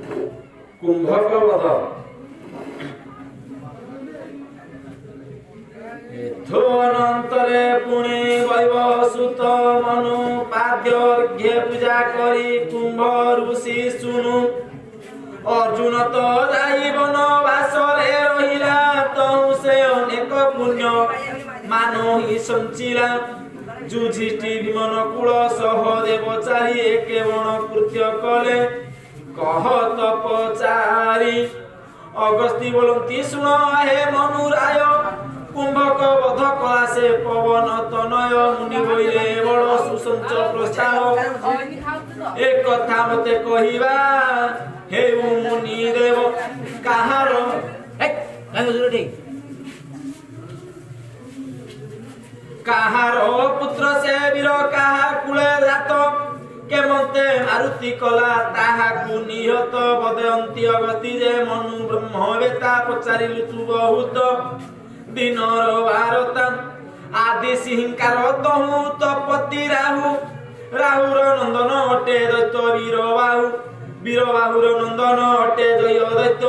कुंभक वध एथोनंतरे पुणे वैवसुत मनु पाद्यर्घ्य पूजा करी कुंभ ऋषि सुनु अर्जुन तो जाई बनवासरे रहिला तहु से अनेक पुण्य मानो ही संचिला जुधिष्ठि विमन कूल सहदेव चारि एके बण कृत्य कले कह तपचारी अगस्ती बोलती सुन हे मनुराय कुंभक वध कला से पवन तनय मुनि बोले बड़ सुसंच प्रस्ताव एक कथा मते कहिबा हे मुनि देव काहार काहार पुत्र से वीर काहा कुले जात केमते मारुति कला ताहाकु निहत बदयंती अगस्ती जे मनु ब्रह्मवेता पचारिलु तु बहुत दिनर वारता आदि सिंहकार तहु तपति राहु राहुर नंदन अटे दैत्य वीरबाहुर नंदन अटे जय दैत्य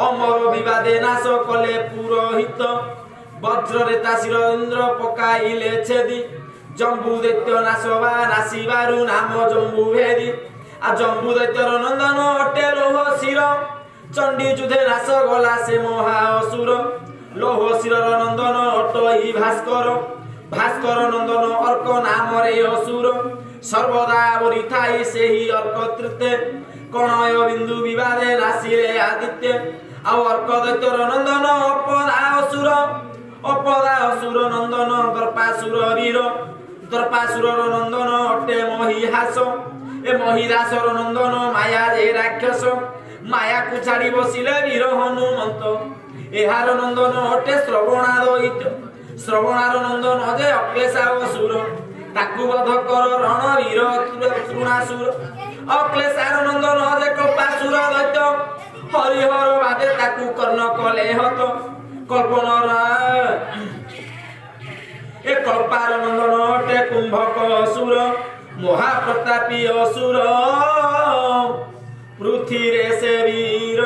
अमर विवादे नाश कले पुरोहित वज्र ताशिर इंद्र पकाइले छेदी जम्बू दैत्य नाशवा नासिबारु नाम जम्बू भेदी आ जम्बू दैत्यर नंदन अटे लोह शिर चंडी जुधे नाश गला से महाअसुर लोह शिरर नंदन अटई भास्कर नंदन अर्क नाम रे असुर सर्वदा वरिथाई सेही अर्क तृते कणय बिंदु विवादे नासिरे आदित्य आ अर्क दैत्यर नंदन अपदा असुर नंदन दर्पासुर नंदन अटे महिहास ए महिरासर नंदन माया जे राक्षस माया को छाड़ी बसिले वीर हनुमंत एहार नंदन अटे श्रवणार नंदन अजे अक्लेशा असुर ताकु वध कर रणवीर तृणासुर अक्लेशार नंदन अजे कपासुर दैत्य हरिहर बादे ताकु कर्ण कले हत कल्पनर ए कल्पार नंदन अटे कुंभक असुर महाप्रतापी असुर पृथ्वी रे से वीर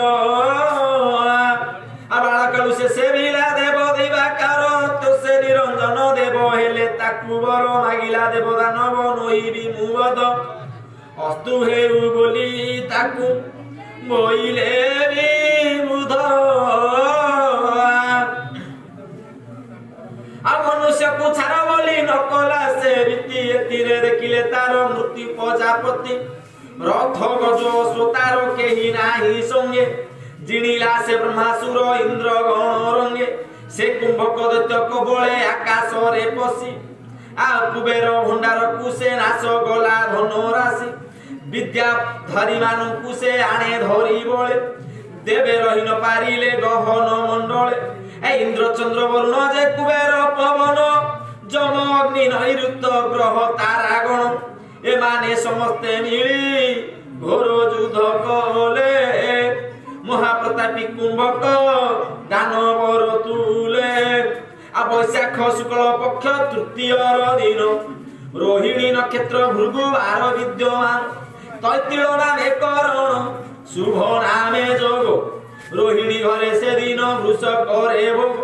बालकालु से सेविला देव दिवाकर तो से निरंजन देव हेले ताकु बर मागिला देव दानव नोइबी मुवद अस्तु हेउ बोली ताकु मोइले विबुध आ मनुष्य को छाड़ बोली नकला से रीति एतिरे देखिले तार मृत्यु प्रजापति रथ गज स्वतार केही नाही संगे जिणिला से ब्रह्मासुर इंद्र गण रंगे से कुंभक दैत्य कबले आकाश रे पसी आ कुबेर भंडार को से नाश गला धन राशि विद्या धरी मान को से आणे धरी बळे देवे रही न पारिले गहन मंडले ए इंद्र चंद्र वरुण जे कुबेर पवन जम अग्नि नैऋत्य ग्रह तारागण ए माने समस्ते मिली घोर युद्ध कले महाप्रतापी कुंभक दानवर तुले आ वैशाख शुक्ल पक्ष तृतीय दिन रोहिणी नक्षत्र भृगु आर विद्यमान तैतिल नामे करण शुभ नामे जोग रोहिणी घरे से दिन वृषक रे भोग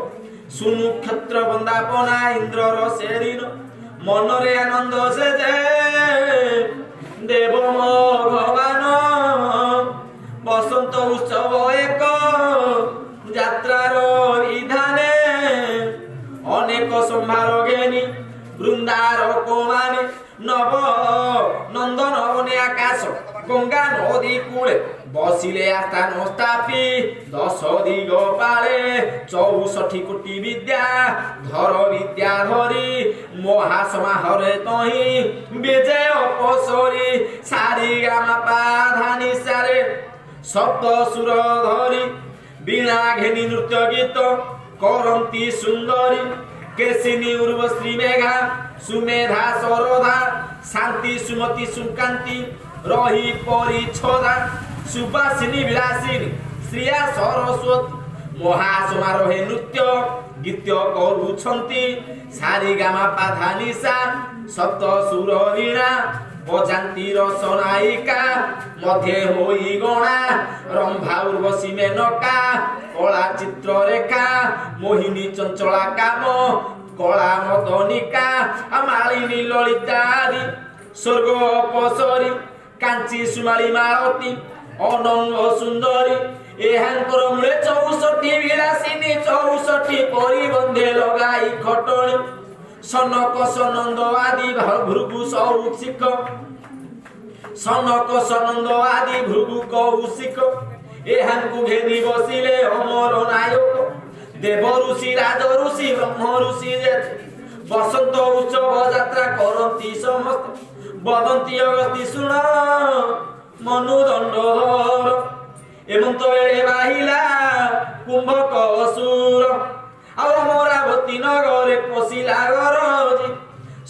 सुनु क्षत्र बंदापना इंद्रर से दिन मनरे आनंद से देव भगवान बसंत उत्सव एक यात्रार विधाने अनेक संभार घेनी वृंदार कोमाने नव नंदन बने आकाश गंगा नदी कूले बसिले आस्थान स्थापी 10 दिग पाले 64 कोटि विद्या धर विद्या धरी महासमाहरे तही विजय पसरी सारी गामा पाधानी सारे सप्त सुर धरी बीणा घेनी नृत्य गीत करंती सुंदरी केसिनी उर्वश्री मेघा सुमेधा सरोधा शांति सुमति सुकांति रही परिछदा सुबासिनी विलासिनी श्रिया सरस्वती महासमारोहे नृत्य गीत करुछंती सारी गामा पाधानी सा सप्त सुर वीणा অজান্তির সনায়িকা মধ্যে হই গণা রম্ভা উর্বশী মেনকা কলা চিত্ররেখা মোহিনী চঞ্চলা কাম কলা মদনিকা মালিনী ললিতা আদি স্বর্গ অপসরী কাঞ্চি সুমালী মালতী ଅନଙ୍ଗ ସୁନ୍ଦରୀ ଏହାଙ୍କର ମୂଳେ 64 ବିଳାସିନୀ 64 ପରିବନ୍ଧେ ଲଗାଇ ଖଟଣି ସନକ ସନନ୍ଦ ଆଦି ଭୃଗୁ ସୌଶିକ ସନକ ସନନ୍ଦ ଆଦି ଭୃଗୁ କୌଶିକ ଏହାଙ୍କୁ ଘେନି ବସିଲେ ଅମର ନାୟକ ଦେବ ଋଷି ରାଜ ଋଷି ବ୍ରହ୍ମ ଋଷି ବସନ୍ତ ଉତ୍ସବ ଯାତ୍ରା କରନ୍ତି ସମସ୍ତେ ବଦନ୍ତି ଅଗସ୍ତି ଶୁଣ ମନୁଦଣ୍ଡଧର ଏମନ୍ତ ବେଳେ ବାହିଲା କୁମ୍ଭକ ଅସୁର ଆଉ ଅମରାବତୀ ନଗରେ ପଶିଲା ଗରଜି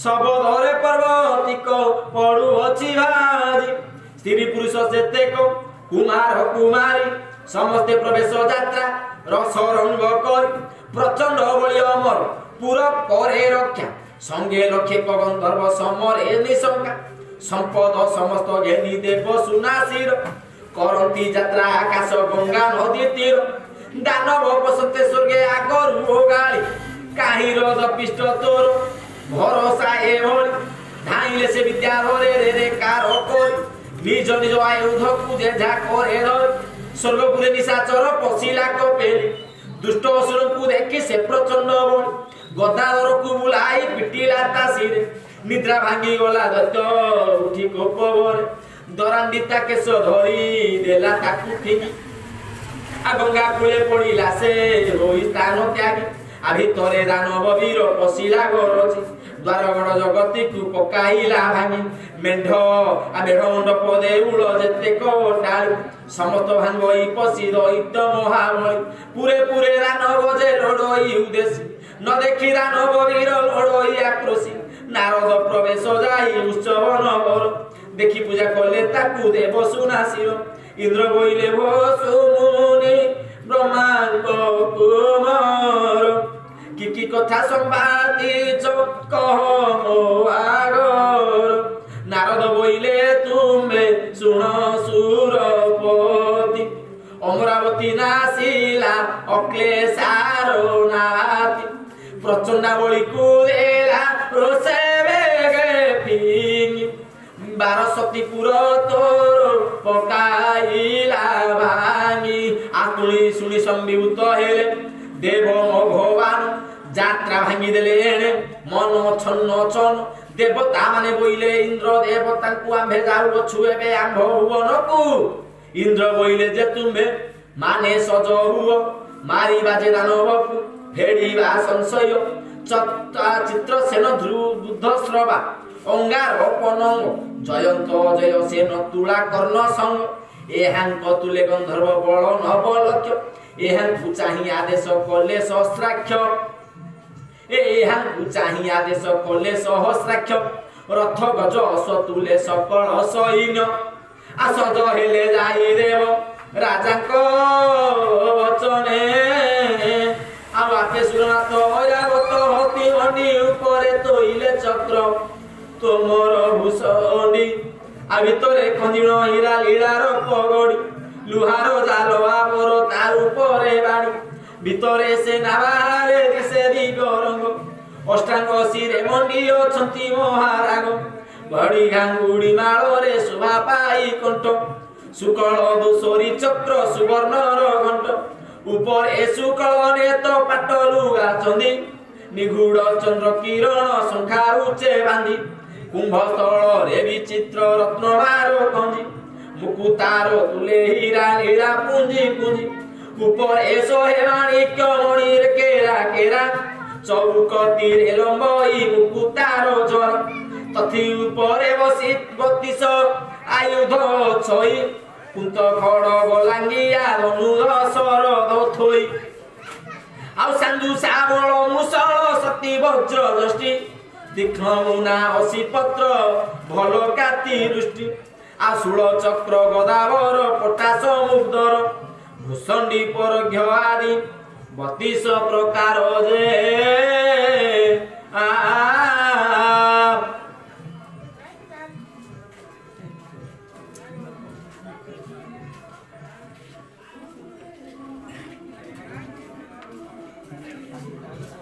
ଶବଦରେ ପର୍ବତିକ ପଡୁଅଛି ଭାଜି ସ୍ତ୍ରୀ ପୁରୁଷ ସେତେକ କୁମାର କୁମାରୀ ସମସ୍ତେ ପ୍ରବେଶ ଯାତ୍ରା ରସ ରଙ୍ଗ କରି ପ୍ରଚଣ୍ଡ ବଳି ଅମର ପୁର ପରେ ରକ୍ଷା ସଙ୍ଗେ ଲକ୍ଷେ ଗନ୍ଧର୍ବ ସମରେ ନିଶଙ୍କା সম্পদ সমস্ত ঘেনি দেব সুনাসির করন্তি যাত্রা আকাশ গঙ্গা নদী তীর দানব বসতে স্বর্গে আগরু গাড়ি কাহির দপিষ্ট তোর ভরসা এভଳି ধাইলে সে বিদ্যাধরে রে রে কার করি নিজ নিজ আয়ুধକୁ যেঝা করে ধরি স্বর্গপুরে নিশাচর পশিলা কপেলি দুষ্ট অসুরଙ୍କୁ দেখি সে প্রচন্ড বলি গদাধরକୁ বুলাই পিটিলা তা শিরে নিদ্রা ভাঙি গলা দত্ত উঠি কোপবরে দরান্দিতা কেশ ধরি দেলা তাকু ঠিকি আ গঙ্গা কূলে পড়িলা সে রই স্থান ত্যাগী আ ভিতরে দানব বীর পশিলা গরজি দ্বারগড় জগতিକୁ পকাইলা ভাঙি মেঢ মেঢ় মণ্ডপ দেউଳ যেতেক ডালি সমস্ত ভাঙ্গই পশি দৈত্য মহাবলী পুরে পুরে দানব যে লড়ই উদ্দেশ্যী ন দেখি দানব বীর লড়ই আক্রোশী নারদ প্রবেশ যাই উৎসব নগর দেখি পূজা করলে তাকু দেব সুনাসির ইন্দ্র বইলে বসুমুনি ব্রহ্মাঙ্গ কুমার কি কথা সম্বাদিছ কহ মো আগর নারদ বইলে তুমি শুণ সুরপতি অমরাবতী নাসিলা অক্লেশার নাতি প্রচন্ডা বলি কুদেলা রোষে বেগে ফিঙি বারসতী পুর তোর পকাইলা ভাঙি আতুলি শুনি সম্বিভূত হেলে দেব ভগবান যাত্রা ভাঙি দেলে এনে মন ছন্ন ছন দেবতা মানে বইলে ইন্দ্র দেবতাଙ୍କୁ আম্ভে যাউଅଛୁ ଏବେ ଆମ୍ଭ ଭୁବନକୁ ଇନ୍ଦ୍ର ବଇଲେ ଯେ ତୁମ୍ଭେ ମାନେ ସଜ ହୁଅ ମାରିବା ଯେ ଦାନବକୁ ଫେଡ଼ିବା ସଂଶୟ ଚିତ୍ର ସେନ ବୁଦ୍ଧ ଶ୍ରବା ଅଙ୍ଗାର ପନଙ୍ଗ ଜୟନ୍ତ ଜୟ ସେନ ତୁଳା କର୍ଣ୍ଣ ସଙ୍ଗ ଏହାଙ୍କ ତୁଲେ ଗନ୍ଧର୍ବ ବଳ ନବ ଲକ୍ଷ ଏହାଙ୍କୁ ଚାହିଁ ଆଦେଶ କଲେ ସହସ୍ରାକ୍ଷ ଏହାଙ୍କୁ ଚାହିଁ ଆଦେଶ କଲେ ସହସ୍ରାକ୍ଷ ରଥ ଗଜ ଅଶ୍ୱ ତୁଲେ ସକଳ ସୈନ୍ୟ ଆସଜ ହେଲେ ଯାଇ ଦେବ ରାଜାଙ୍କ ବଚନେ ଆଉ ଆପେ ସୁରନାଥ ଅୟାବତ ହତି ଅଣ୍ଡି ଉପରେ ତୋଇଲେ ଚକ୍ର তোমর ভূষণী আ ভিতরে খঞ্জিণ হীরা লীলার পগড়ি লুহার জাল আপর তার উপরে বাড়ি ভিতরে সে নাবারে দিশে দিগরঙ্গ অষ্টাঙ্গ শিরে মন্ডি অছন্তি মহারাগ ঘড়ি গাঙ্গুড়ি মাଳରେ শোভা পাই কণ্ঠ শুকল দোষরী চক্র সুবর্ণর ঘণ্ট উপরে শুকল নেত পাট লুগা চন্দি নিগুড় চন্দ্র কিরণ শঙ্খা উচ্চে বান্ধি কুম্ভস্থଳରେ বিচিত্র রত্নমার কঞ্জি মুকুতার তুলে হীরা লীলা পুঞ্জি পুঞ্জি উপরে শোহে মাণিক্য মণির কেরা কেরা চৌক তীরে লম্বই মুকুতার ঝর তথি উপরে বসি 32 আয়ুধ ছই কুন্ত খড়গ লাঙ্গিয়া ধনুধ শরদ থই ଆଉ ସାନ୍ଦୁ ଶାବଳ ମୁଷଳ ସତୀ ବଜ୍ର ଦୃଷ୍ଟି ତୀକ୍ଷ୍ଣ ମୁନା ଅସି ପତ୍ର ଭଲ କାତି ଦୃଷ୍ଟି ଆଶୂଳ ଚକ୍ର ଗଦାବର ପଟାଶ ମୁଗ୍ଧର ଭୂଷଣ୍ଡୀ ପରଘ୍ୟ ଆଦି 32 ପ୍ରକାର ଯେ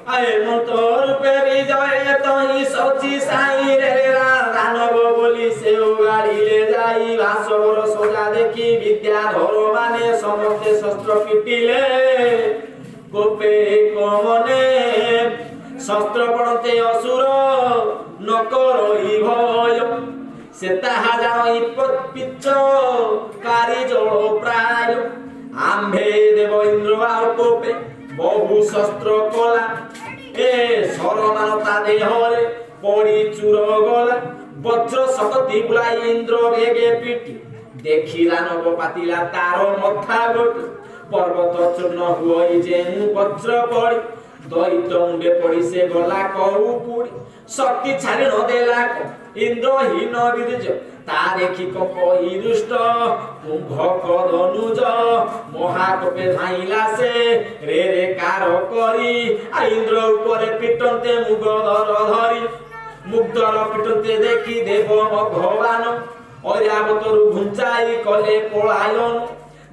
আয়ে মন্তর রূপে বিজয় তহি সচি সাই রে দানব বলি সেও গাড়িলে যাই ভাসবর সোজা দেখি বিদ্যাধর মানে সমস্তে শস্ত্র পিটিলে কোপে কমনে শস্ত্র পড়তে অসুর নকরই ভয় সে তাহা জানই পিচ্ছ কারি জল প্রায় আম্ভে দেব ইন্দ্র আর কোপে বহু শস্ত্র কলা এ সরমানতা দেহরে পড়ি চুর গলা বজ্র শক্তি বুলাই ইন্দ্র বেগে পিটি দেখি দানব পাতিলা তার মথা গোট পর্বত চূর্ণ হুই যে বজ্র পড়ি দৈত্য মুন্ডে পড়ি সে গলা কউ পুড়ি শক্তি ছাড়ি ন দেলা ইন্দ্রহীন বীর্য তা দেখি কপই দুষ্ট কুম্ভক ধনুজ মহাকপে ধাইলা সে রে রে কার করি ইন্দ্র উপরে পিটন্তে মুগধর ধরি মুগ্ধর পিটন্তে দেখি দেব ভগবান অরাবতরু ঘুঞ্চাই কলে পলায়ন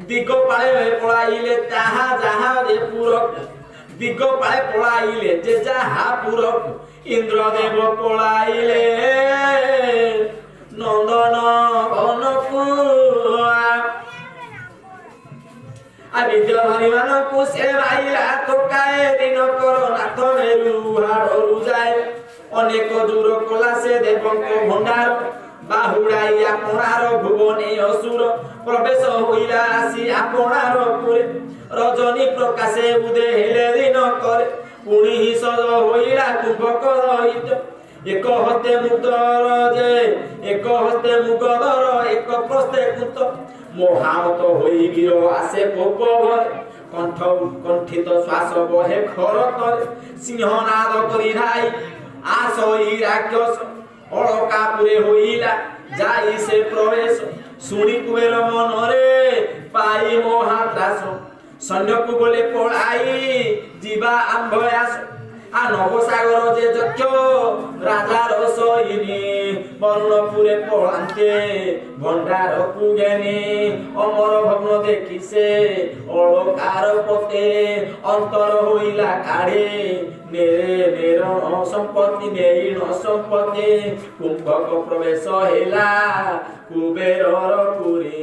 দিগ পালে পলাইলে তাহা যাহা রে পুরক দিগ পালে পলাইলে যে যাহা পুরক ইন্দ্রদেব পলাইলে নন্দন বনকুয়া বিদ্যাধরী মানকু সে ভাইরা তোকায়ে দিন কর নাথ মেরু হাড়ু যায় অনেক দূর কলা সে দেবঙ্ক ভণ্ডার বাহুড়াই আপনার ভুবনে অসুর প্রবেশ হইলা আসি আপনার পুরে রজনী প্রকাশে উদে হেলে দিন করে পুଣି সজ হইলা কুম্ভক দৈত্য এক হস্তে মুগ্ধর যে এক হস্তে মুগধর এক প্রস্তে কুত মহামত হই বীর আসে কোপ ভরে কণ্ঠ উৎকণ্ঠিত শ্বাস বহে খর তরে সিংহনাদ করি ধাই আসই রাক্ষস অলকাপুরে হইলা যাই সে প্রবেশ শুনি কুবের মনরে পাই মহাত্রাস সৈন্যকু বলে পড়াই ଯିବା ଆମ୍ଭ ଆସ ଆ ନବସାଗର ଯେ ଯକ୍ଷ ରାଜାର ସଇନି ବରୁଣପୁରେ ପଳାନ୍ତେ ଭଣ୍ଡାରକୁ ଘେନି ଅମର ଭଗ୍ନ ଦେଖି ସେ ଅଳକାର ପତେ ଅନ୍ତର ହୋଇଲା କାଢ଼େ ନେରେ ନେରଣ ସମ୍ପତ୍ତି ନେଇଣ ସମ୍ପତ୍ତି କୁମ୍ଭକ ପ୍ରବେଶ ହେଲା କୁବେରର ପୁରୀ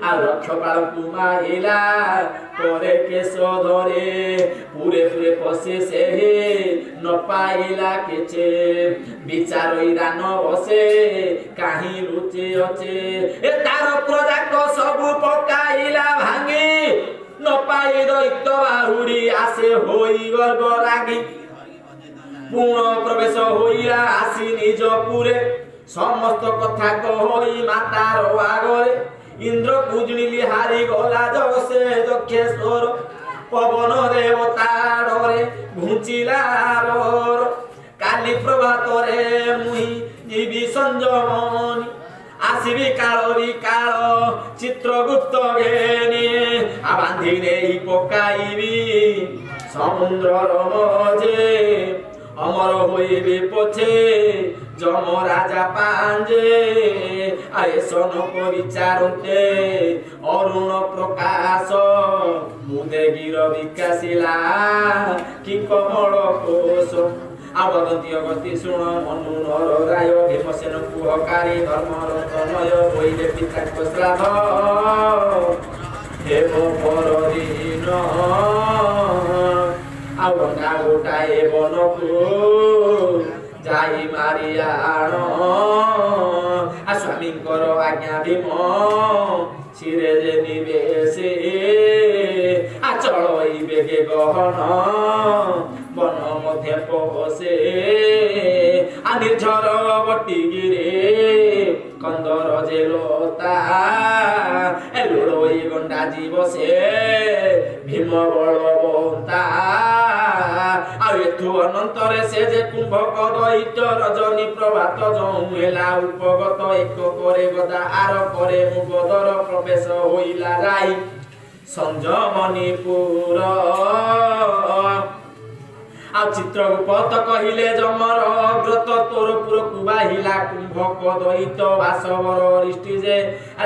ଆ ଲକ୍ଷପାଳକୁ ମାରିଲା ପରେ କେଶ ଧରେ ପୁରେ ପୁରେ ପଶେ ସେ ନ ପାଇଲା କିଛି বিচারই দান বসে কাহি লুচে অচে এ তার প্রজাক সবু পকাইলা ভাঙি ন পাই দৈত্য বাহুড়ি আসে হই গর্ব রাগি পুণ প্রবেশ হইয়া আসি নিজ পুরে সমস্ত কথা কই মাতার আগরে ইন্দ্র কুজনিলি হারি গলা জগসে দক্ষেশ্বর পবন দেবতা ডরে ঘুচিলা বর কালি প্রভাতরে মুই জীবি সঞ্জমনি আসিবি কালরি কাল চিত্রগুপ্ত ঘেনি বাঁধি নেই পকাইবি সমুদ্রর মজে অমর হইবি পছে যম রাজা পাঞ্জে আয়েসন পরিচারতে অরুণ প্রকাশ মুদেগির বিকাশিলা কি কমল কোষ আবদন্তি অগতি শুণ মনু নর রায় ভীমসেন কুহকারী ধর্মর তনয় বৈরে পিতাঙ্ক শ্রাদ্ধ হেব পরদিন আবঙ্গা গোটায়ে বনকু যাই মারিয়া আণ স্বামীঙ্কর আজ্ঞা ভীম শিরে যে নিবেশে আচলই বেগে গহন বন মধ্যে পবসে নির্ঝর বটিগিরে কন্দর যে লতা লড়ই গন্ডা জীবসে ভীম বলবন্তা আর এথু অনন্তরে সে যে কুম্ভক দৈত্য রজনী প্রভাত জমেলা উপগত এক করে গদা আর করে মুগধর প্রবেশ হইলা যাই সঞ্জমণিপুর ଆଉ ଚିତ୍ରଗୁପ୍ତ କହିଲେ ଯମର ବ୍ରତ ତୋର ପୁରକୁ ବାହିଲା କୁମ୍ଭକ ଦୈତ ବାସବର ରିଷ୍ଟି ଯେ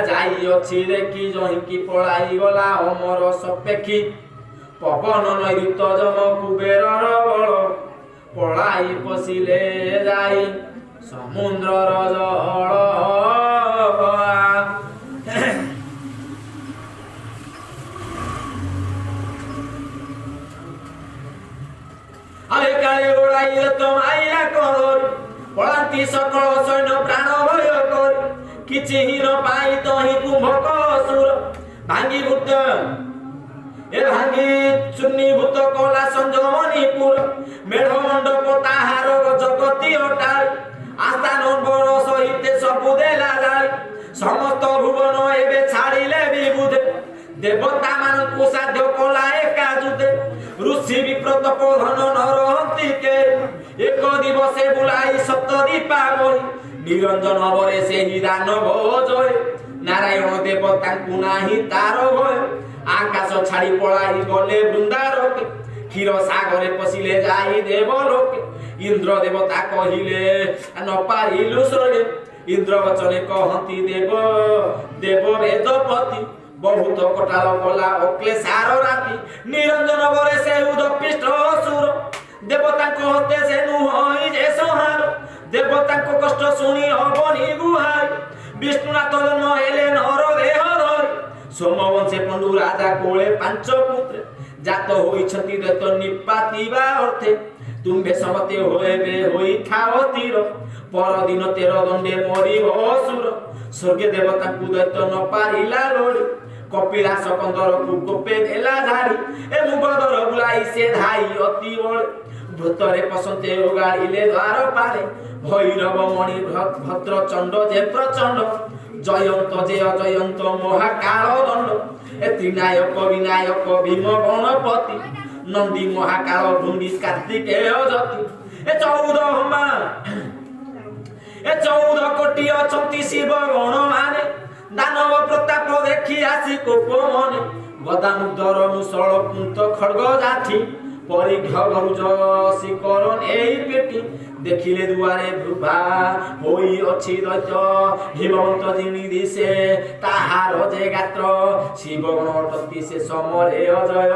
ଯାଇ ଅଛି ଦେଖି ଜହିଁକି ପଳାଇ ଗଲା ଅମର ସପେକ୍ଷୀ पवन नैऋत जम कुबेरर बल पलाई पशिले जाई समुद्रर जल आले काले गोड़ाई तुम आइला कर पलांती सकल सैन्य प्राण भय कर किछि हिन पाई तहि कुंभक असुर भांगी भूत ए भांगी चुन्नी भूत कला संजमणिपुर मेढ मंडप ताहार जगती अटार आस्थान बर सहित सबु देला जाय समस्त भुवन एबे छाड़िले विबुध देवता मानकु साध्य कला एकाजुते ऋषि विप्रत प्रधान नरहंती के एक दिवसे बुलाई सप्त दीपावली निरंजन बरे से ही दानव जय नारायण देवता नाही तार भय आकाश छाड़ी पलाई गले बृंदारक क्षीर सागरे पशिले जाई देवलोक इंद्र देवता कहिले न पारिलु श्रणे इंद्र वचने कहती देव देव वेदपति बहुत कटाल कला अक्लेशार राति निरंजन बरे से उदपिष्ट असुर देवता कहते से नुहई जे संहार देवता को कष्ट सुनी हबनी गुहार विष्णुनाथ जन्म हेले नर देह धर सोमवंशे पंडु राजा कोले पांच पुत्र जात होइछति देत निपातिबा अर्थे तुम्भे समते होएबे होई खाओ तीर पर दिन 13 दंडे मरिब असुर स्वर्ग देवता को दैत न पारिला लोड़ी कपिलास कंदर को गोपे देला झाड़ी ए मुगदर बुलाई से धाई अति बड़ भूतरे पसंते उगाड़िले द्वार पारे भैरव मणि भद्र चंड जे प्रचंड जयंत जे अजयंत महाकाल दंड ए त्रिनायक विनायक भीम गणपति नंदी महाकाल भूमि कार्तिकेय जति ए 14 कोटी अछंती शिव गण माने दानव प्रताप देखी आसी कोप मने गदामुदर मुसळ पुंत खड्ग जाठी परिघ भौज शिकर एई पेटी देखिले दुआरे भ्रुभा होई अछि दैत्य हिमवंत जिनी दिसे ताहार जे गात्र शिवगण अटति से समरे अजय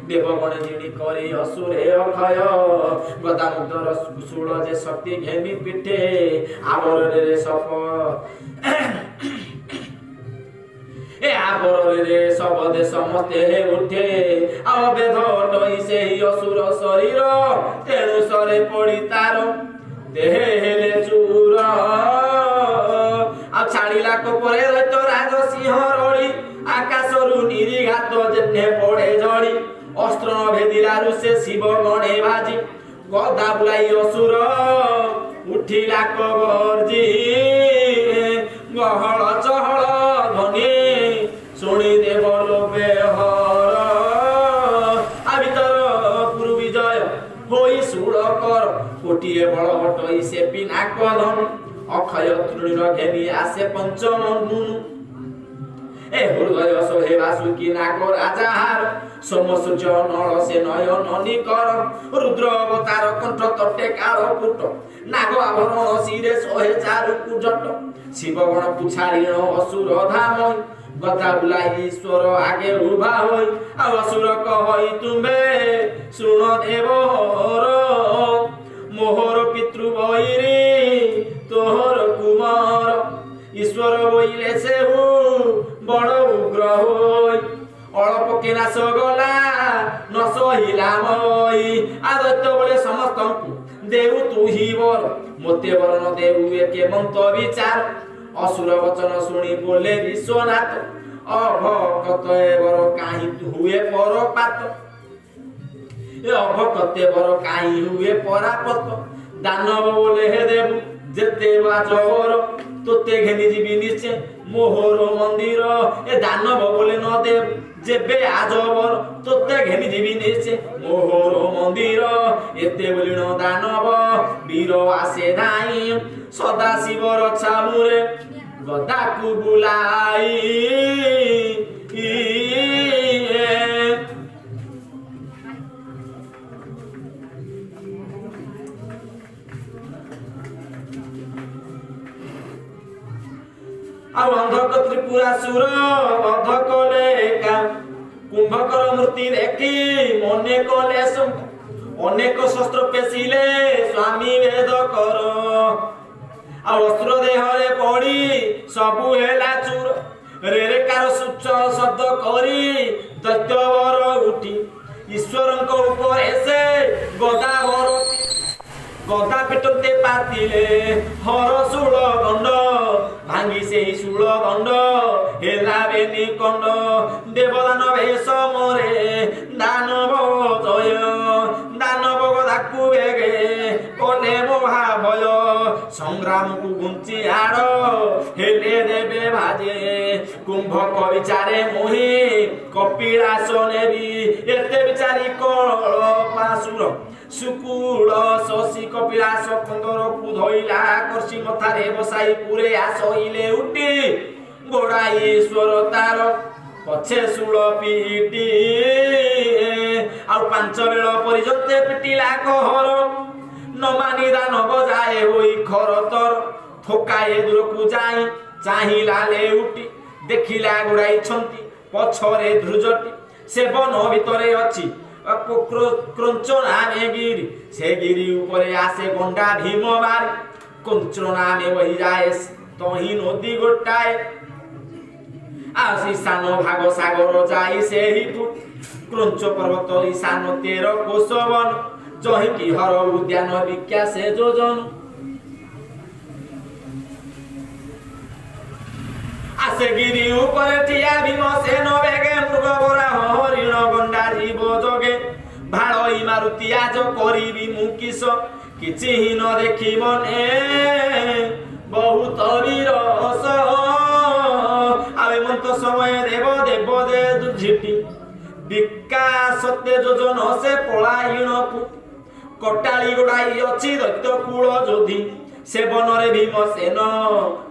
देवगण जिनी करे असुरे अक्षय गदामुदर कुशूल जे शक्ति घेनी पिठे आवरे रे सप ए आबरे सब देश मते उठे अवेद टई से असुर शरीर तेणु सरे पड़ी तार देहेले चूर आ छाड़िला को परे दैत राज सिंह रळी आकाशरु निरीघात जेने पड़े जड़ी अस्त्र न भेदिलारु से शिव गणे भाजी गदा बुलाई असुर उठिला कबरजी गहळ चहळ ध्वनि शुणी देवलो बेहर आ भीतर पुरु विजय होई सुड़कर कोटिए बड़ हटई से पिनाक धन अक्षय तृणीर घेनी आसे पंचम मुनु ए हृदय सोहे वासुकी नाग राजार सोम सूर्य नल से नयन निकर रुद्र अवतार कंठ तटे काल पुट नाग आवरण शिरे सोहे चारु कुजट शिवगण पुछाड़ीण असुर धाम गदा बुलाई ईश्वर आगे उभा होई आ असुर कहई तुम्बे सुन देवहर मोहर पितृ बैरी तोहर कुमार ईश्वर बोइले से बड़ उग्र होई अल्प के नाश गला न सहिला मई आ दैत्य बले समस्त देउ तू ही वर मोते वरण देउ एके मंत विचार असुर वचन सुनी बोले विश्वनाथ अभक्त बर काहि हुए परपात ए अभक्त बर काहि हुए परापत दानव बोले हे देव जेते बाजवर तोते घेनी जीवी निश्चय मोहर मंदिर ए दानव बोले न देव जेबे आजवर तोते घेनी जीवी निश्चय मोहर मंदिर एते बोलिन दानव वीर आसे धाई सदा शिवर छामुरे गदा को बुलाई अंधक त्रिपुरा सुर बध कले का कुंभकर मूर्ति देखी मने कले अनेक शस्त्र पेशिले स्वामी वेद कर अस्त्र देहरे पड़ी सबु हेला चूर रेरेकार सुच शब्द करी दैत्यवर उठी ईश्वर ऊपर से गदा पिटते पातिले हर शूल दंड भांगी से शूल दंड हेला बेनी कंड देवदान भेष मरे दानव जय दानव गदाकु बेगे कले महाभय संग्राम को गुंची आड़ हेले देवे भाजे कुंभक विचारे मोहि कपिलास नेबी एते विचारी कळपासुर सुकुल शशि कपिलास कंदर को धइला करसी मथारे बसाई पुरे आसइले उठी गोड़ाईश्वर तार पछे शूल पीटी आ 5 बेल पर्यंत पिटिला कहर न मानी दानव जाए होई खरतर थोकाए दूर को जाई चाहिला ले उठी देखिला गोड़ाई छंती पछरे ध्रुजटी से बन भितरे अछि क्रंच नामे गिरी से गिरी ऊपर आसे गंडा भीम बारी कंच नामे वही जाए तही नदी गोटाए आसी सान भाग सागर जाई से ही क्रंच पर्वत ईशान 13 कोशवन जही की हर उद्यान विख्या से जोजन आसे गिरी ऊपर ठिया भीमसेन बेगे मृग बरा हरिण गंडा जीव जगे भाड़ई मारुति आज करी मुकिस किछि ही न देखी मने बहुत विरस आवे मंत समय देव देव दे दुझिटी विकास सत्य जोजन से पलायण कटाली गोड़ाई अछि दैत्य कुल जोधी से बनरे भीमसेन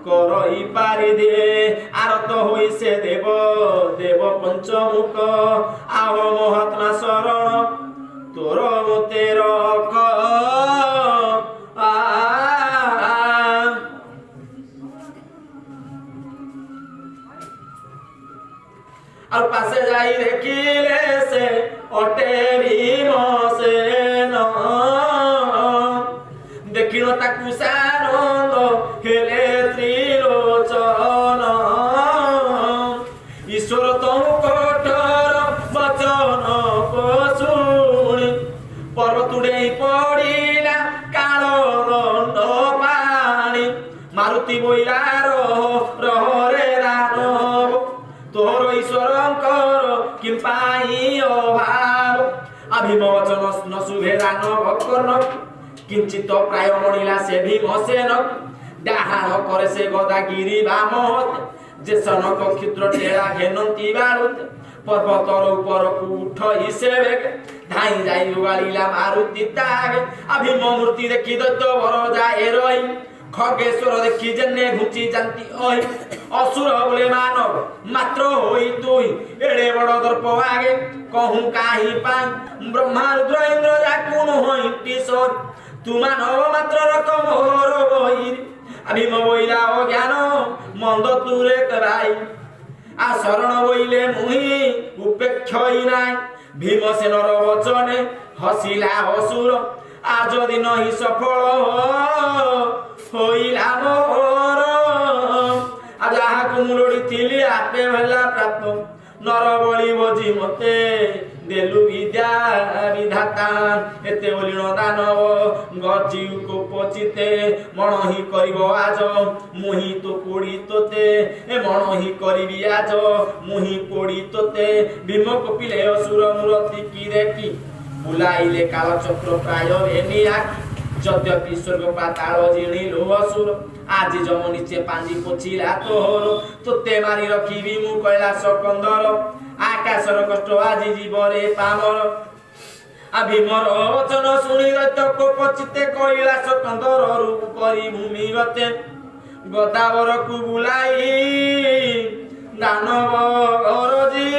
करई पारि दे आरत होई से देव देव पंचमुख आव महात्मा शरण तोर मते रख और पासे जाई देखिले से अटे भीमसेन देखिल ताकू सानंद हेले त्रिलोचन ईश्वर तहु कठोर वचन शुणी पर्वतुड़े पड़िला काल दंड पाणी मारुति बोइला रे दानव तोर ईश्वरंकर किंपाई अभाव अभिम वचन न शुभे दानव कर्ण किंचित प्राय मणिला से भीमसेन डाहाण करे से गदा गिरी बामत जे सनक क्षुद्र टेड़ा घेनती बारुत पर्वतर ऊपर को उठई से बेग धाई जाई उगाड़िला मारुति तागे अभिम मूर्ति देखी दैत्य भर जाए रही खगेश्वर देखी जन्ने घुची जानती ओई असुर बोले मानव मात्र होई तुई एड़े बड़ दर्प आगे कहूं काही पाई ब्रह्मा रुद्र इंद्र जाकुन होई किशोर तू मानव मात्र रकम होर बही अभिम बोइला ज्ञान मंद तुरे कराई आ शरण बोइले मुहि उपेक्षई नाई भीमसेनर वचने हसिला असुर आज दिन ही सफल होइला मोर आ जहा कुमुलोड़ी थिली आपे भला प्राप्त नर बळी बजी मते देलु विद्या विधाता एते बोलिण दानव गजी को पचिते मण ही करिबो आज मुही तो पोड़ी तोते ए मण ही करिबी आज मुही पोड़ी तोते भीम कपिले असुर मूर्ति की देखी बुलाइले काल चक्र प्राय एनिया यद्यपि स्वर्ग पाताल जिणिलो असुर आज जम नीचे पांजी पोछिला तोहर तोते मारी रखिबी मु कैलाश कंदर आकाशर कष्ट आज जीवरे पामर अभिमर वचन शुणी दैत्य को पचिते कैलाश कंदर रूप करी भूमि गते गदावर को बुलाई दानव गरजी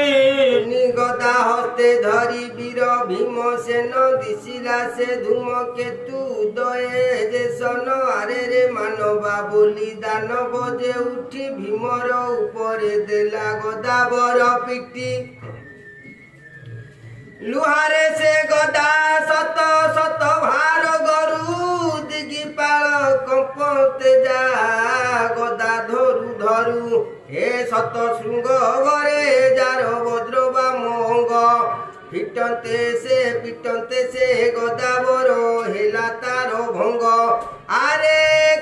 गदा हस्ते धरी वीर भीमसेन दिशिला से धूमकेतु उदये देशन आरे रे मानवा बोली दानव जे उठी भीमर ऊपरे देला गदावर पिटी ଲୁହାରେ ସେ ଗଦା ସତ ସତ ଭାର ଗରୁ ଦିଗି ପାଳ କମ୍ପତେ ଯା ଗଦା ଧରୁ ଧରୁ ଏ ସତ ଶୃଙ୍ଗ ବରେ ଯାର ବଜ୍ର ବା ମଙ୍ଗ ପିଟନ୍ତେ ସେ ଗଦା ବର ହେଲା ତାର ଭଙ୍ଗ ଆରେ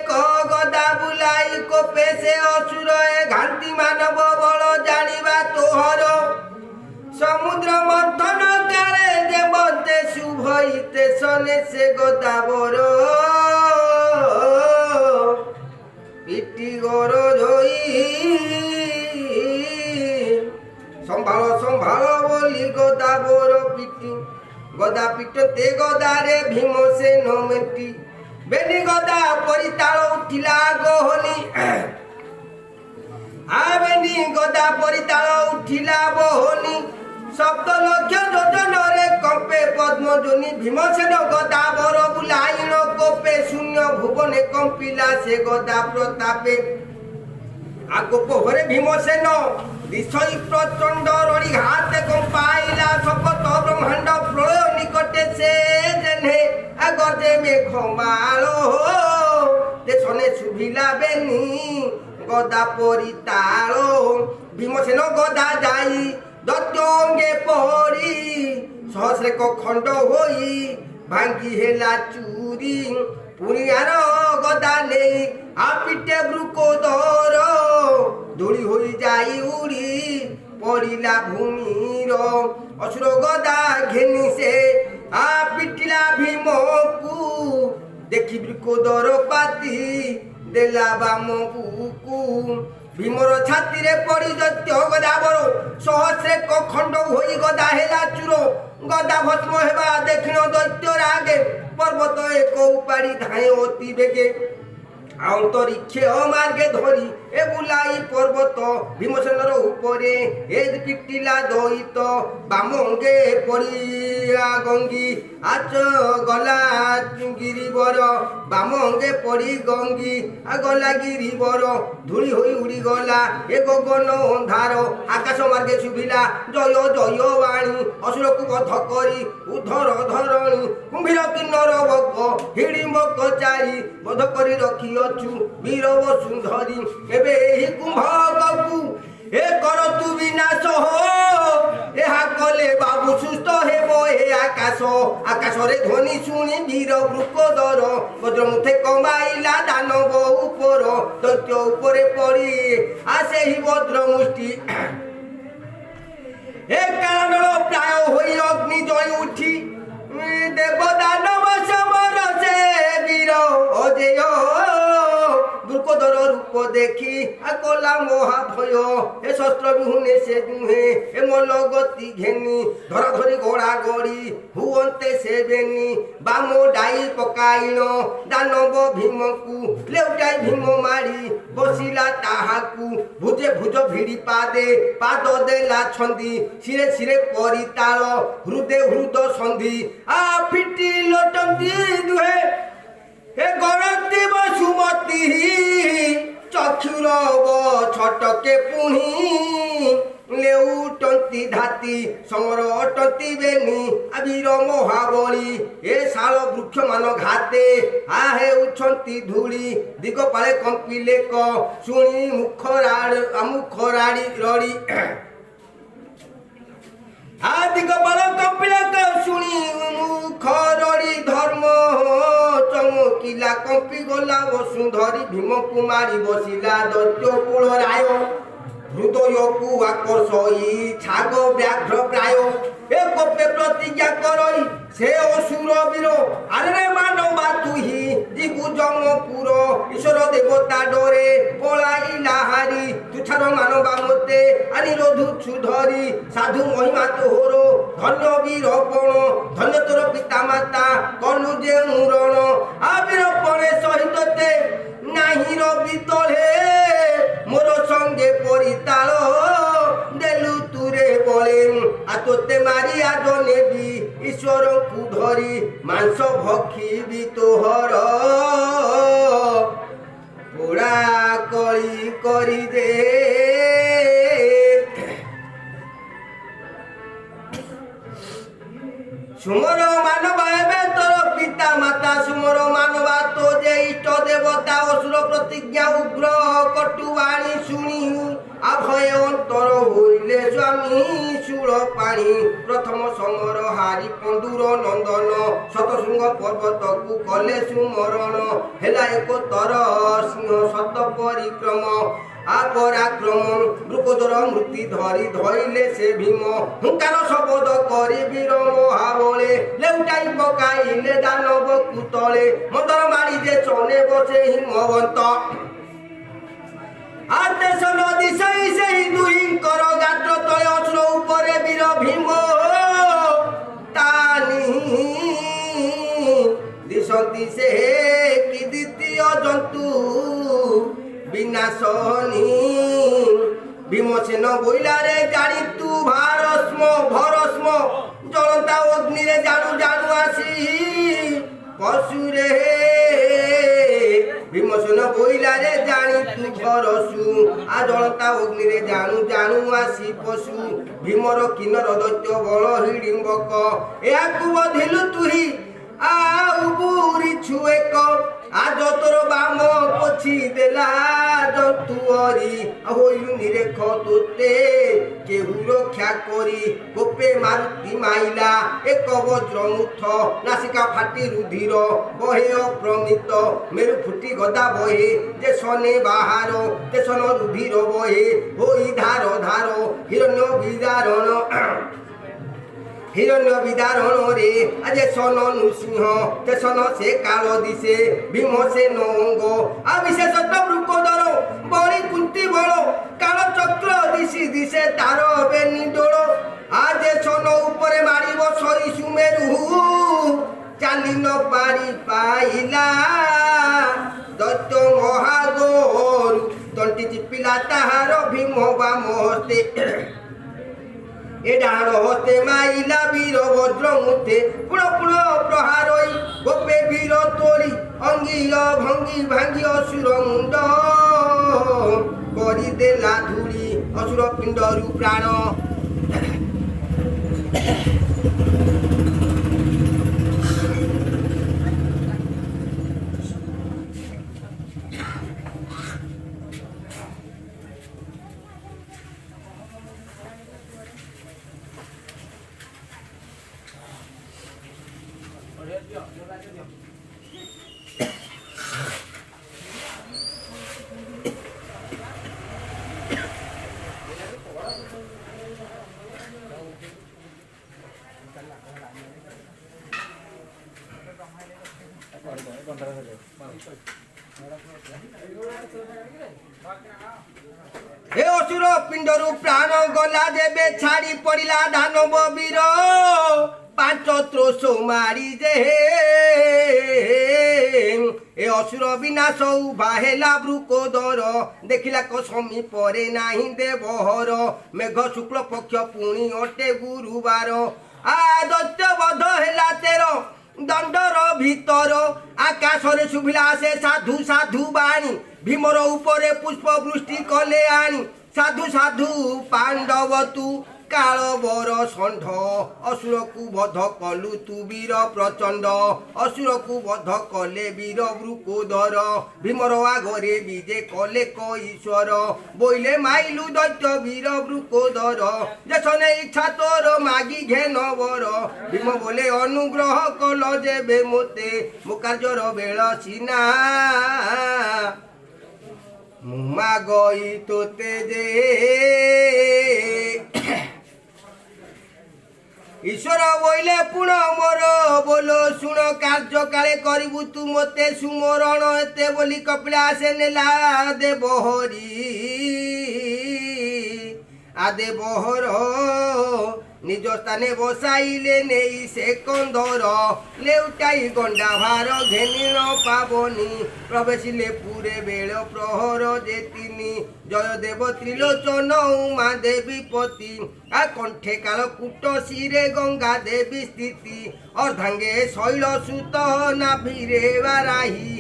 କ ଗଦା ବୁଲାଇ କୋପେ ସେ ଅସୁର ଏ ଘାଣ୍ଟି ମାନବ ବଳ ଜାଣିବା ତୋହର ସମୁଦ୍ର ମନ୍ଥନ କାଳେ ଦେବତେ শুভইতে সনে সে গদা বর পিটি গর ধই সম্ভাଳ বলি গদা বর পিটি গদা পিটতে গদারে ভীমসেন মেটি বেনি গদা পরিতাল উঠিলা গহনি আবেনি গদা পরিতাল উঠিলা বহনি শব্দ লক্ষ যোজনরে কম্পে পদ্মজনী ভীমসেন গদা বর বুলাইন কোপে শূন্য ভুবনে কম্পিলা সে গদা প্রতাপে আগো পোহরে ভীমসেন দিশই প্রচণ্ড রড়ি হাতে কম্পাইলা শপথ ব্রহ্মাণ্ড প্রলয় নিকটে সে জেনে আগজে মেঘমাল দেশনে শুভিলা বেনি গদা পরিতাল ভীমসেন গদা যাই দত্তঙ্গে পড়ি সহস্রেক খণ্ড হই ভাঙ্গি হেলা চুরি পুনিয়ার গদা নেই আপিটে ব্রুকোদর ধূলি হই যাই উড়ি পড়িলা ভূমির অসুর গদা ঘেনি সে আপিটিলা ভীমকু দেখি ব্রুকোদর পাতি দেলা বাম বুকু ভীমর ছাতিরে পড়ি দৈত্য গদা বড় সহস্রে খণ্ড হই গদা হেলা চুর গদা ভস্ম হেবা দেখিন দৈত্য রাগে পর্বত এক উপাড়ি ধাঁয়ে অতি বেগে অন্তরিক্ষে অমার্গে ধরি এ বুলাই পর্বত ভীমসেনর উপরে এ পিটিলা দৈত বামঙ্গে পড়িয়া গঙ্গি আচ গলা গিরিবর বামঙ্গে পড়ি গঙ্গি গলা গিরিবর ধূলি হই উড়ি গলা এ গগন অন্ধার আকাশ মার্গে শুভিলা জয় জয় বাণী অসুরকু বধ করি উদ্ধর ধরণী কুম্ভীর কিন্নর বক হিড়িম্বক চারি বধ করি রখিଅଛୁ বীর বসুন্ধরি এবে এই কুম্ভকକୁ এ কর তু বিনাশ ଏହା কলে বাবু সুস্থ হেব এ আকাশ আকাশরে ধ্বনি শুনি বীর বৃকোদর বজ্রমুঠে কমাইলা দানব উপর দৈত্য উপরে পড়ি আসে হি বজ্রমুষ্টি এ কারণ প্রায় হই অগ্নি জয় উঠি দেব দানব সমর সে বীর অজেয় দুর্গোদর রূপ দেখি আকলা মহাভয় এ শস্ত্র বিহুনে সে দুহে এ মল গতি ঘেনি ধরা ধরি গোড়া গড়ি হুয়ন্তে সে বেনি বাম ডাই পকাইন দানব ভীমকু লেউটাই ভীম মারি বসিলা তাহাকু ভুজে ভুজ ভিড়ি পাদে পাদ দেলা ছন্দি শিরে শিরে পরিতাল হৃদে হৃদ সন্ধি আ ফিটি লোটন্তি দুহে হে গরন্তি বসুমতী চক্ষুর ছটকে পুহি লেউটন্তি ধাতি সমর অটন্তি বেনি আবির মহাবলী এ শাল বৃক্ষ মান ঘাতে আহে উছন্তি ধূলি দিগ পালে কম্পিলে ক শুনি মুখরাড়ি রড়ি আদিগ পাল কম্পিলে ক শুনি মুখরড়ি ধর্ম চমকিলা কম্পি গলা বসুন্ধরি ভীম কুমারী বসিলা দৈত্য কূল রায় হৃদয়কু আকর্ষই ছাগ ব্যাঘ্র প্রায় এ কপে প্রতিজ্ঞা করই সে অসুর বীর আরে মানবা তুহি দিগু জমপুর ঈশ্বর দেবতা ডরে পলাইলা হারি তুছার মানবা মতে আনিরোধুছু ধরি সাধু মহিমা তোহর ধন্য বীর পণ ধন্য তোর পিতা মাতা কলু যে মুরণ আবীর পণে সহিততে নাহি রবি তলে মোর সঙ্গে পরিতাল দেলু তুরে বলেন আততে মারি আজ নেবি ঈশ্বরকু ধরি মাংস ভক্ষিবি তোহর পোড়া কলি করি দে কথা অসুর প্রতিজ্ঞা উগ্র কটুবাণী শুনি আভয়ে অন্তর হইলে স্বামী সুর পাণি প্রথম সমর হারি পণ্ডুর নন্দন শতশৃঙ্গ পর্বতকু কলে সুমরণ হেলা এক তর সিংহ শত পরিক্রম আপরাক্রমণ দ্রুপদর মূর্তি ধরি ধইলে সে ভীম হুঙ্কার শব্দ করে বীর মহাবলে লেউটাই পকাইলে দানব কুতলে মন্দর মারি যে চনে বসে হিমবন্ত আর দেশ নদী সেই দুহিঙ্কর গাত্র তলে অস্ত্র উপরে বীর ভীম টানি দিশন্তি সে কি দ্বিতীয় জন্তু বিনাশনী ভীমসেন বইলারে জানি তু ভরস্ম জ্বলন্তা অগ্নিরে জানু জানু আসি পশুরে ভীমসেন বইলারে জানি তু ভরসু আ জ্বলন্তা অগ্নিরে জানু জানু আসি পশু ভীমর কিন্নর দৈত্য বল হিড়িম্বক এহাকু বধিলু তুহি ଆଉ ବୁରିଛୁ ଏକ ଆଜ ତୋର ବାମ ପୋଛି ଦେଲା ଜନ୍ତୁଅରି ହୋଇଲୁ ନିରେଖ ତୋତେ କେହୁ ରକ୍ଷା କରି ଗୋପେ ମାରୁତି ମାଇଲା ଏକ ବଜ୍ର ମୁଥ ନାସିକା ଫାଟି ରୁଧିର ବହେ ଅପ୍ରମିତ ମେରୁ ଫୁଟି ଗଦା ବହେ ଯେ ସନେ ବାହାର ତେସନ ରୁଧିର ବହେ ହୋଇ ଧାର ଧାର ହିରଣ୍ୟ ବିଦାରଣ হিরণ্য বিদারণ রে আজে সন নৃসিংহ তেসন সে কাল দিশে ভীম সে নঙ্গ আবিশেষত বৃকোদর বড়ি কুন্তি বল কাল চক্র দিশি দিশে তার বেনি ডোল আজে সন উপরে মারিব সরি সুমেরু চালি ন পারি পাইলা দৈত্য মহাগরু তন্টি চিপিলা তাহার ভীম বাম হস্তে এ ডান হস্তে মাইলা বীর বজ্র মুথে পুণ পুণ প্রহারই গোপে বীর তোরি অঙ্গিল ভঙ্গি ভাঙ্গি অসুর মুন্ড করি দেলা ধুলি অসুর পিণ্ডরু প্রাণ হে অসুর পিণ্ডরু প্রাণ গলা দেবে ছাড়ি পড়িলা দানব বীর পাঁচ ত্রোষ মারি যে এ অসুর বিনাশ উভা হেলা বৃকোদর দেখিলা কসমী পরে নাহি দেবহর মেঘ শুক্ল পক্ষ পুଣି অটে গুরুবার আ দৈত্য বধ হেলা তের দণ্ডর ভিতর আকাশরে শুভিলা সে সাধু সাধু বাণী ভীমর উপরে পুষ্প বৃষ্টি কলে আনি সাধু সাধু পাণ্ডব তু কাল বর ষণ্ঢ অসুরকু বধ কলু তু বীর প্রচণ্ড অসুরকু বধ কলে বীর বৃকোদর ভীমর আগরে বিজে কলে কঈশ্বর বইলে মাইলু দৈত্য বীর বৃকোদর যেসনে ইচ্ছা তোর মাগি ঘেন বর ভীম বলে অনুগ্রহ কল যেবে মোতে মো কার্যর বেল সিনা মুমা গই তোতে যে ঈশ্বর বইলে পুণ মোর বল শুণ কার্য কালে করিবু তু মতে সুমরণ এতে বলি কপিলাসে নেলা দেবহরি আদে বহর নিজ স্থানে বসাইলে নেই সে কন্দর লেউটাই গন্ডা ভার ঘেনিণ পাবনি প্রবেশিলে পুরে বেল প্রহর যে তিনি জয়দেব ত্রিলোচন উমা দেবী পতি আ কণ্ঠে কাল কুট শিরে গঙ্গা দেবী স্থিতি অর্ধাঙ্গে শৈল সুত নাভিরে বারাহি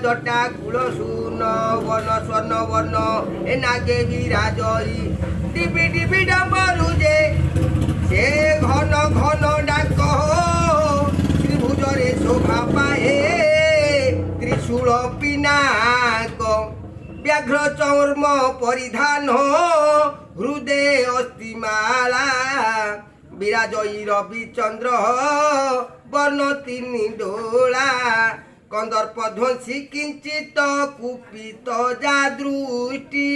জটা কুল শূন্য বর্ণ স্বর্ণ বর্ণ এ নাগে বিরাজয়ী ডিবি ডিবি ডাম্বরু যে সে ঘন ঘন ডাক ত্রিভুজরে শোভা পায়ে ত্রিশূল পিনা ବ୍ୟାଘ୍ର ଚର୍ମ ପରିଧାନ ହୃଦେ ଅସ୍ଥିମାଳା ବିରାଜଇ ରବିଚନ୍ଦ୍ର ବର୍ଣ୍ଣ ତିନି ଡୋଳା କନ୍ଦର୍ପ ଧ୍ୱଂସୀ କିଞ୍ଚିତ କୁପିତ ଯା ଦୃଷ୍ଟି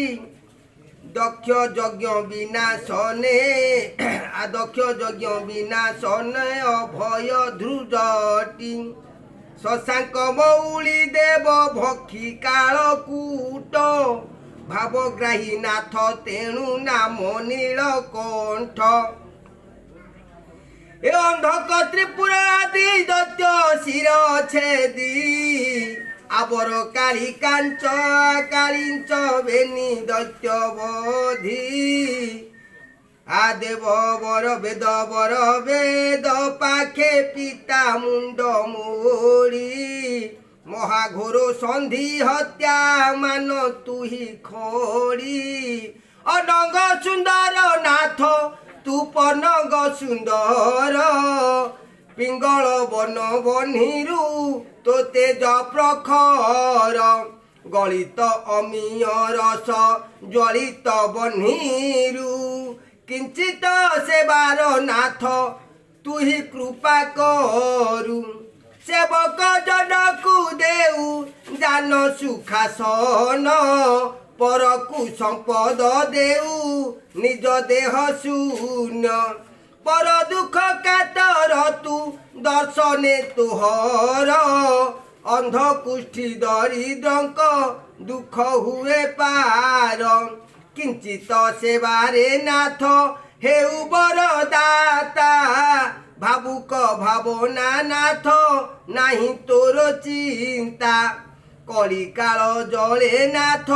ଦକ୍ଷ ଯଜ୍ଞ ବିନାଶନେ ଦକ୍ଷ ଯଜ୍ଞ ବିନାଶନେ ଅଭୟ ଧ୍ରୁଜଟି ଶଶାଙ୍କ ମୌଳି ଦେବ ଭକ୍ଷୀ କାଳକୂଟ ଭାବଗ୍ରାହୀ ନାଥ ତେଣୁ ନାମ ନୀଳକଣ୍ଠ ଏ ଅନ୍ଧକ ତ୍ରିପୁର ଆଦି ଦୈତ୍ୟ ଶିର ଛେଦି ଆବର କାଳି କାଞ୍ଚ କାଳିଞ୍ଚ ବେନି ଦୈତ୍ୟ ବଧି ଦେବ ବର ବେଦ ପାଖେ ପିତା ମୁଣ୍ଡ ମୋଡ଼ି ମହାଘୋର ସନ୍ଧି ହତ୍ୟା ମାନ ତୁହି ଖୋଡ଼ି ଅନଙ୍ଗ ସୁନ୍ଦର ନାଥ ତୁ ପନଙ୍ଗ ସୁନ୍ଦର ପିଙ୍ଗଳ ବନ ବହ୍ନିରୁ ତୋ ତେଜ ପ୍ରଖର ଗଳିତ ଅମିୟ ରସ ଜ୍ୱଳିତ ବହ୍ନିରୁ କିଞ୍ଚିତ ସେବାର ନାଥ ତୁହି କୃପା କରୁ ସେବକ ଜନକୁ ଦେଉ ଜାନ ସୁଖାସନ ପରକୁ ସମ୍ପଦ ଦେଉ ନିଜ ଦେହ ଶୂନ୍ୟ ପର ଦୁଃଖ କାତର ତୁ ଦର୍ଶନେ ତୁହର ଅନ୍ଧ କୁଷ୍ଠି ଦରିଦ୍ରଙ୍କ ଦୁଃଖ ହୁଏ ପାର କିଞ୍ଚିତ ସେବାରେ ନାଥ ହେଉ ବରଦାତା ଭାବୁକ ଭାବନା ନାଥ ନାହିଁ ତୋର ଚିନ୍ତା କଳିକାଳ ଜଳେ ନାଥ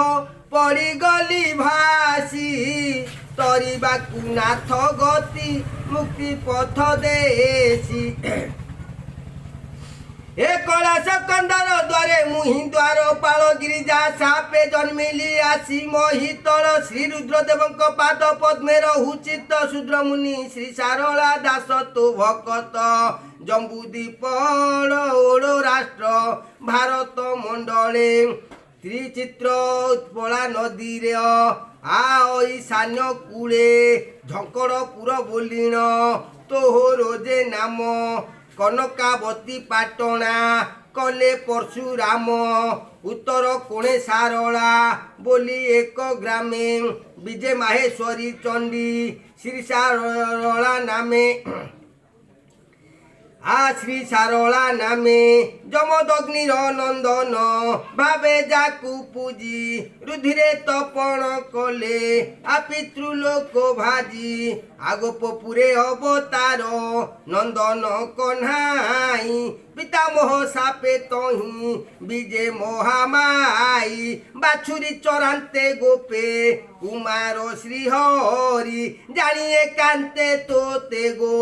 ପଡ଼ିଗଲି ଭାସି ତରିବାକୁ ନାଥ ଗତି ମୁକ୍ତି ପଥ ଦେସି ଏ କୈଳାସ କନ୍ଦର ଦ୍ୱାରେ ମୁହିଁ ଦ୍ୱାର ପାଳ ଗିରିଜା ସାପେ ଜନ୍ମିଲି ଆସି ମହିତଳ ଶ୍ରୀ ରୁଦ୍ରଦେବଙ୍କ ପାଦ ପଦ୍ମେ ରହୁଚିତ ଶୂଦ୍ର ମୁନି ଶ୍ରୀ ସାରଳା ଦାସ ତୋ ଭକତ ଜମ୍ବୁ ଦ୍ୱୀପଳ ଓଡ଼ ରାଷ୍ଟ୍ର ଭାରତ ମଣ୍ଡଳେ ତ୍ରିଚିତ୍ର ଉତ୍ପଳା ନଦୀରେ ଈଶାନ୍ୟ କୂଳେ ଝଙ୍କଡ଼ପୁର ବୋଲିଣ ତୋହର ଯେ ନାମ କନକାବତୀ ପାଟଣା କଲେ ପରଶୁରାମ ଉତ୍ତର କୋଣେ ସାରଳା ବୋଲି ଏକ ଗ୍ରାମେ ବିଜେ ମାହେଶ୍ୱରୀ ଚଣ୍ଡୀ ଶ୍ରୀ ସାରଳା ନାମେ শ্রী সারলা নামে যমদগ্নির নন্দন ভাবে যাকু পূজি রুধিরে তপণ কলে পিতৃলোক ভাজি আগোপপুরে অবতার নন্দন কন্হাই পিতামহ সাপে তহি বিজে মহামাই বাছুরি চরান্তে গোপে কুমার শ্রীহরি জানিয়ে কান্তে তোতে গো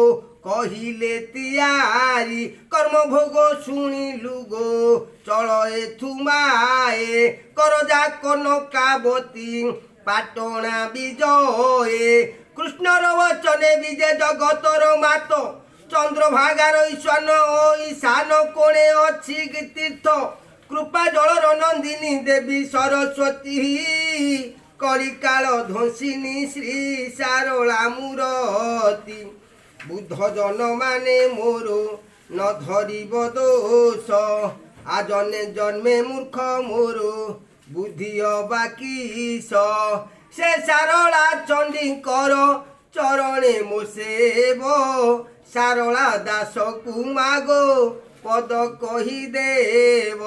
কহিলে তিয়ারি কর্মভোগ শুনিলু গো চল এথুমায়ে করজা কনকাবতী পাটনা বিজয়ে কৃষ্ণর বচনে বিজে জগতর মাত চন্দ্রভাগার ঈশান ও ঈশান কোণে অছি তীর্থ কৃপা জলর নন্দিনী দেবী সরস্বতী কলিকাল ধ্বংসিনী শ্রী সারলা মূরতি বুদ্ধ জন মানে মোর ন ধরিব দোষ আজনে জন্মে মূর্খ মোর বুদ্ধি অবাকিস সে সারলা চণ্ডীঙ্কর চরণে মো সেব সারলা দাস কুমাগো পদ কহি দেব।